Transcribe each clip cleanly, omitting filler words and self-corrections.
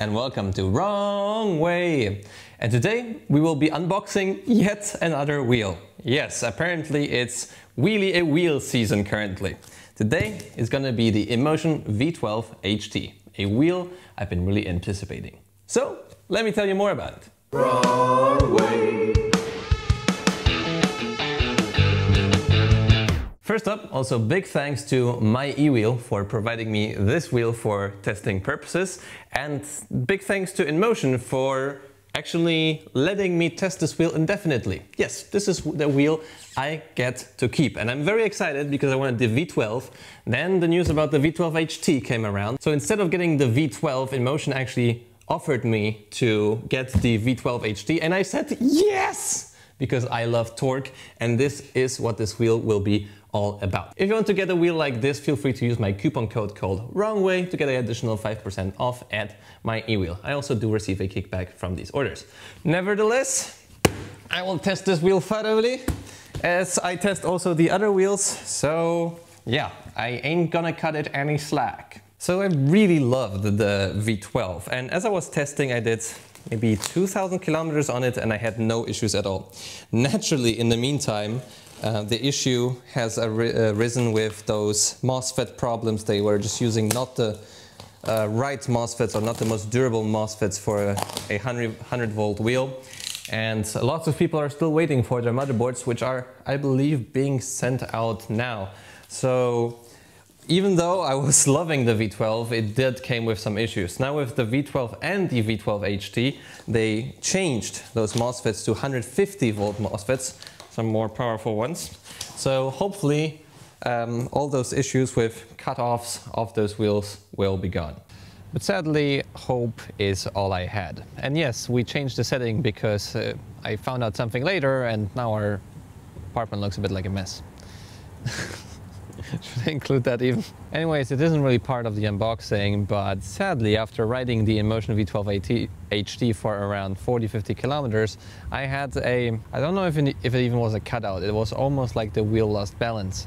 and welcome to Wrong Way. And today we will be unboxing yet another wheel. Yes, apparently it's wheelie a wheel season currently. Today is gonna be the InMotion V12 HT, a wheel I've been really anticipating. So let me tell you more about it. Wrong Way. First up, also big thanks to My eWheel for providing me this wheel for testing purposes, and big thanks to InMotion for actually letting me test this wheel indefinitely. Yes, this is the wheel I get to keep, and I'm very excited because I wanted the V12. Then the news about the V12 HT came around. So instead of getting the V12, InMotion actually offered me to get the V12 HT, and I said yes! Because I love torque, and this is what this wheel will be all about. If you want to get a wheel like this, feel free to use my coupon code called WRONGWAY to get an additional 5% off at My eWheel. I also do receive a kickback from these orders. Nevertheless, I will test this wheel thoroughly as I test also the other wheels. So yeah, I ain't gonna cut it any slack. So I really loved the V12, and as I was testing, I did maybe 2,000 kilometers on it and I had no issues at all. Naturally, in the meantime, the issue has arisen with those MOSFET problems. They were just using not the right MOSFETs, or not the most durable MOSFETs for a 100 volt wheel. And lots of people are still waiting for their motherboards, which are, I believe, being sent out now. So even though I was loving the V12, it did came with some issues. Now with the V12 and the V12 HT, they changed those MOSFETs to 150 volt MOSFETs, some more powerful ones. So hopefully all those issues with cutoffs of those wheels will be gone. But sadly, hope is all I had. And yes, we changed the setting because I found out something later, and now our apartment looks a bit like a mess. Should I include that even? Anyways, it isn't really part of the unboxing, but sadly, after riding the InMotion V12 HT for around 40-50 kilometers, I had I don't know if it even was a cutout. It was almost like the wheel lost balance.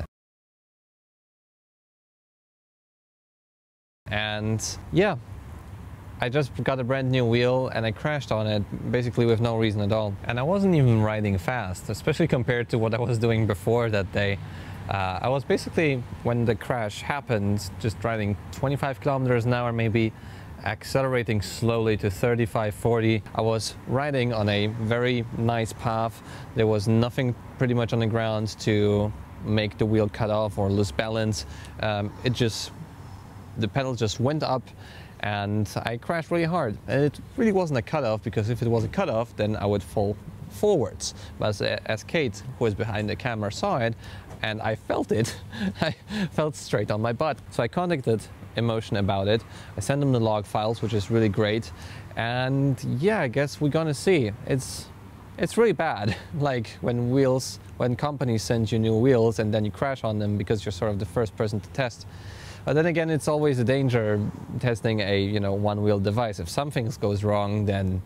And yeah, I just got a brand new wheel and I crashed on it basically with no reason at all. And I wasn't even riding fast, especially compared to what I was doing before that day. I was basically, when the crash happened, just riding 25 kilometers an hour, maybe accelerating slowly to 35, 40. I was riding on a very nice path. There was nothing pretty much on the ground to make the wheel cut off or lose balance. The pedal just went up and I crashed really hard. And it really wasn't a cutoff, because if it was a cutoff, then I would fall forwards. But as Kate, who is behind the camera, saw it, and I felt it, I felt straight on my butt. So I contacted InMotion about it. I sent them the log files, which is really great. And yeah, I guess we're gonna see. It's really bad. Like when companies send you new wheels and then you crash on them because you're sort of the first person to test. But then again, it's always a danger testing a one-wheel device. If something goes wrong, then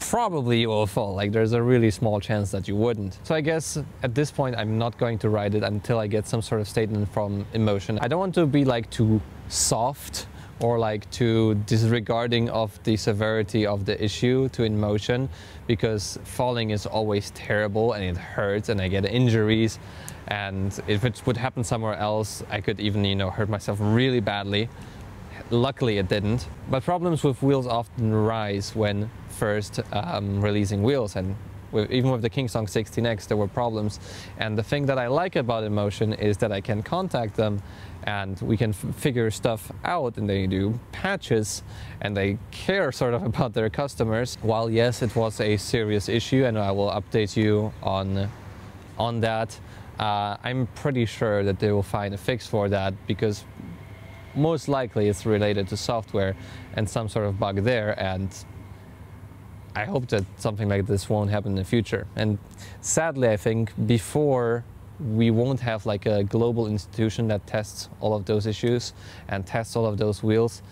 probably you will fall. Like, there's a really small chance that you wouldn't. So I guess at this point I'm not going to ride it until I get some sort of statement from InMotion. I don't want to be like too soft or like too disregarding of the severity of the issue to InMotion, because falling is always terrible and it hurts and I get injuries. And if it would happen somewhere else, I could even, hurt myself really badly. Luckily it didn't. But problems with wheels often rise when first releasing wheels, and even with the Kingsong 16X there were problems. And the thing that I like about InMotion is that I can contact them and we can figure stuff out, and they do patches and they care sort of about their customers. While yes, it was a serious issue and I will update you on that, I'm pretty sure that they will find a fix for that, because most likely it's related to software and some sort of bug there, and I hope that something like this won't happen in the future. And sadly, I think before we won't have like a global institution that tests all of those issues and tests all of those wheels,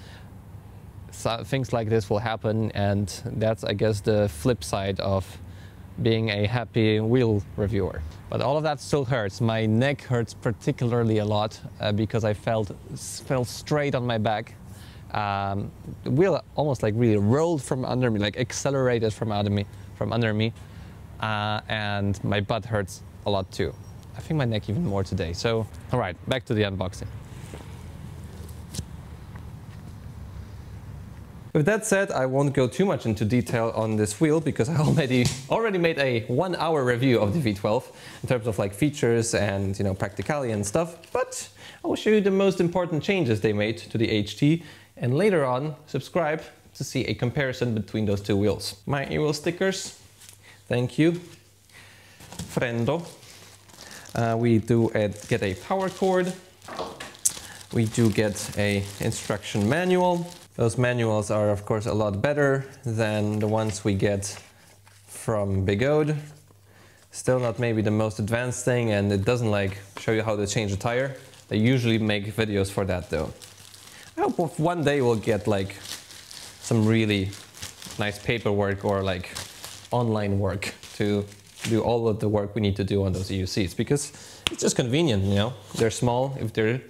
so things like this will happen, and that's, I guess, the flip side of being a happy wheel reviewer. But all of that still hurts. My neck hurts particularly a lot because I fell straight on my back The wheel almost like really rolled from under me, like accelerated from under me, and my butt hurts a lot too. I think my neck even more today. So, all right, back to the unboxing. With that said, I won't go too much into detail on this wheel because I already made a 1-hour review of the V12 in terms of like features and practicality and stuff. But I will show you the most important changes they made to the HT, and later on subscribe to see a comparison between those two wheels. My e-wheel stickers, thank you, friendo. We do get a power cord. We do get a instruction manual. Those manuals are of course a lot better than the ones we get from Bigode. Still not maybe the most advanced thing, and it doesn't like show you how to change a tire. They usually make videos for that though. I hope one day we'll get like some really nice paperwork or like online work to do all of the work we need to do on those EUCs, because it's just convenient, They're small. If they're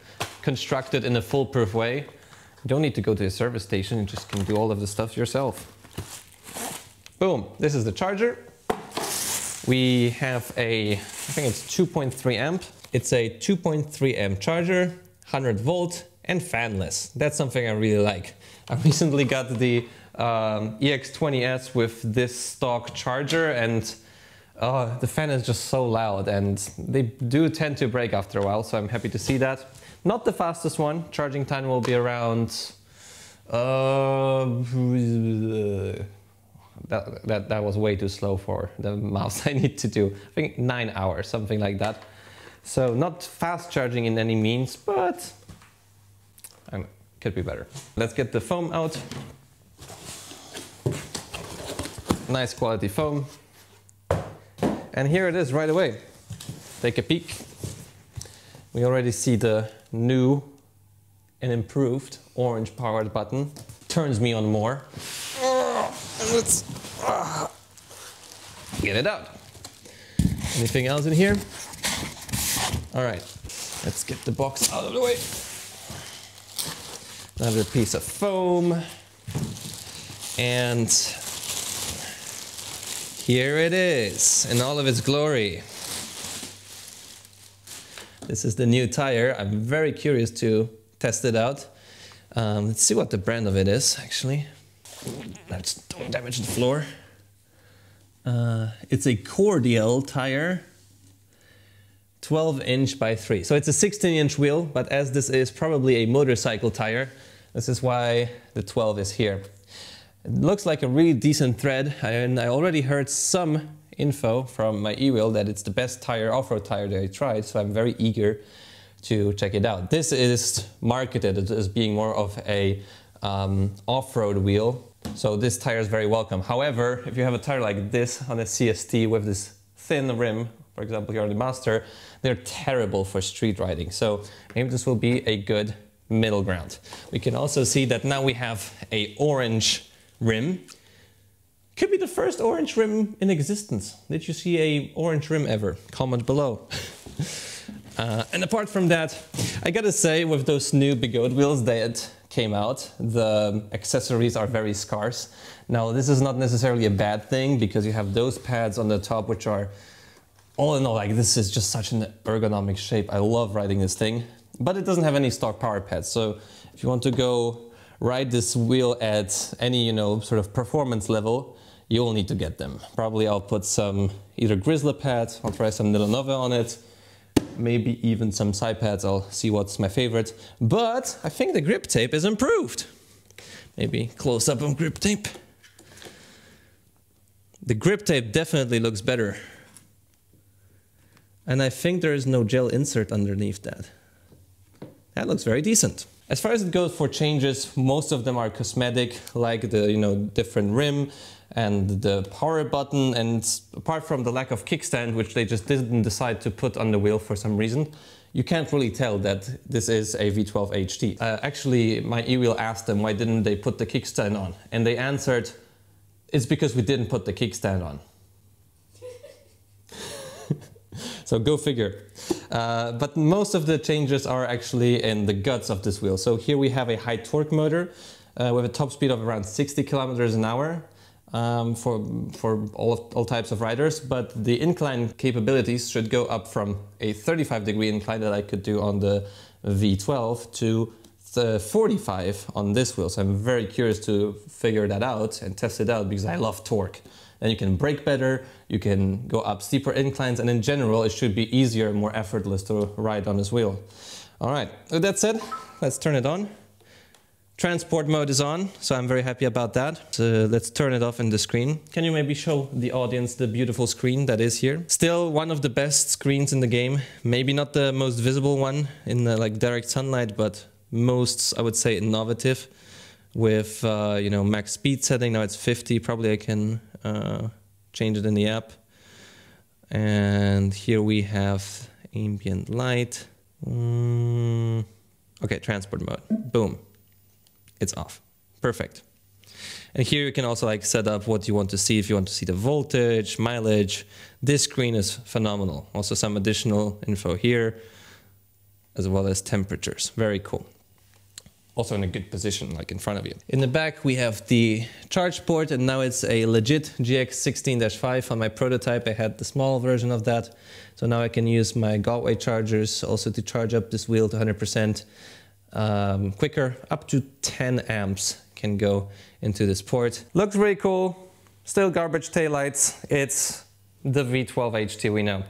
constructed in a foolproof way, you don't need to go to a service station, you just can do all of the stuff yourself. Boom, this is the charger. We have I think it's 2.3 amp. It's a 2.3 amp charger, 100 volt and fanless. That's something I really like. I recently got the EX20S with this stock charger, and the fan is just so loud, and they do tend to break after a while, so I'm happy to see that. Not the fastest one. Charging time will be around that was way too slow for the mouse I need to do. I think 9 hours, something like that. So not fast charging in any means, but could be better. Let's get the foam out. Nice quality foam. And here it is right away. Take a peek. We already see the new and improved orange powered button. Turns me on more. And let's get it out. Anything else in here? All right, let's get the box out of the way. Another piece of foam. And here it is in all of its glory. This is the new tire. I'm very curious to test it out. Let's see what the brand of it is, actually. Let's don't damage the floor. It's a Cordial tire, 12" by 3. So it's a 16" wheel, but as this is probably a motorcycle tire, this is why the 12 is here. It looks like a really decent thread, and I already heard some info from my e-wheel that it's the best tire, off-road tire that I tried, so I'm very eager to check it out. This is marketed as being more of a off-road wheel, so this tire is very welcome. However, if you have a tire like this on a CST with this thin rim, for example here on the Master, they're terrible for street riding, so maybe this will be a good middle ground. We can also see that now we have a orange rim. Could be the first orange rim in existence. Did you see a orange rim ever? Comment below. And apart from that, I gotta say, with those new Bigode wheels that came out, the accessories are very scarce. Now, this is not necessarily a bad thing, because you have those pads on the top, which are, all in all, like, this is just such an ergonomic shape. I love riding this thing, but it doesn't have any stock power pads. So if you want to go ride this wheel at any, sort of performance level, you will need to get them. Probably I'll put some either Grizzly pads, I'll try some Nilonova on it, maybe even some side pads. I'll see what's my favorite. But I think the grip tape is improved. Maybe close up on grip tape. The grip tape definitely looks better. And I think there is no gel insert underneath that. That looks very decent. As far as it goes for changes, most of them are cosmetic, like the different rim and the power button, and apart from the lack of kickstand, which they just didn't decide to put on the wheel for some reason, you can't really tell that this is a V12 HT. Actually, my e-wheel asked them why didn't they put the kickstand on, and they answered, it's because we didn't put the kickstand on. So go figure. But most of the changes are actually in the guts of this wheel. So here we have a high torque motor. with a top speed of around 60 kilometers an hour. For all types of riders, but the incline capabilities should go up from a 35-degree incline that I could do on the V12 to the 45 on this wheel. So I'm very curious to figure that out and test it out because I love torque. And you can brake better, you can go up steeper inclines, and in general it should be easier and more effortless to ride on this wheel. All right, with that said, let's turn it on. Transport mode is on, so I'm very happy about that. So let's turn it off in the screen. Can you maybe show the audience the beautiful screen that is here? Still one of the best screens in the game. Maybe not the most visible one in the like direct sunlight, but most, I would say, innovative. With you know, max speed setting, now it's 50. Probably I can change it in the app. And here we have ambient light. Okay, transport mode. Boom. It's off. Perfect. And here you can also like set up what you want to see. If you want to see the voltage, mileage, this screen is phenomenal. Also some additional info here, as well as temperatures. Very cool. Also in a good position, like in front of you. In the back we have the charge port, and now it's a legit GX16-5. On my prototype I had the small version of that. So now I can use my Galway chargers also to charge up this wheel to 100%. Quicker, up to 10 amps can go into this port. Looks really cool, still garbage taillights. It's the V12 HT we know.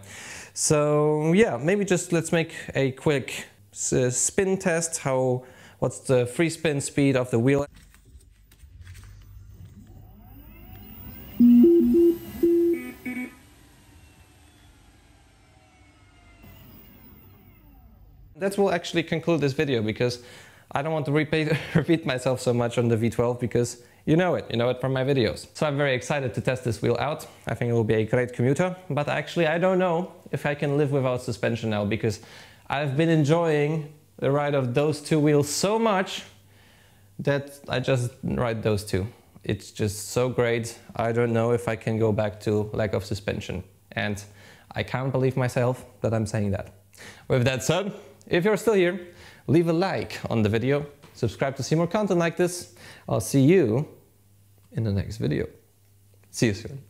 So yeah, maybe just let's make a quick spin test. What's the free spin speed of the wheel? That will actually conclude this video because I don't want to repeat myself so much on the V12 because you know it from my videos. So I'm very excited to test this wheel out. I think it will be a great commuter, but actually I don't know if I can live without suspension now because I've been enjoying the ride of those two wheels so much that I just ride those two. It's just so great. I don't know if I can go back to lack of suspension. And I can't believe myself that I'm saying that. With that said, if you're still here, leave a like on the video, subscribe to see more content like this. I'll see you in the next video. See you soon.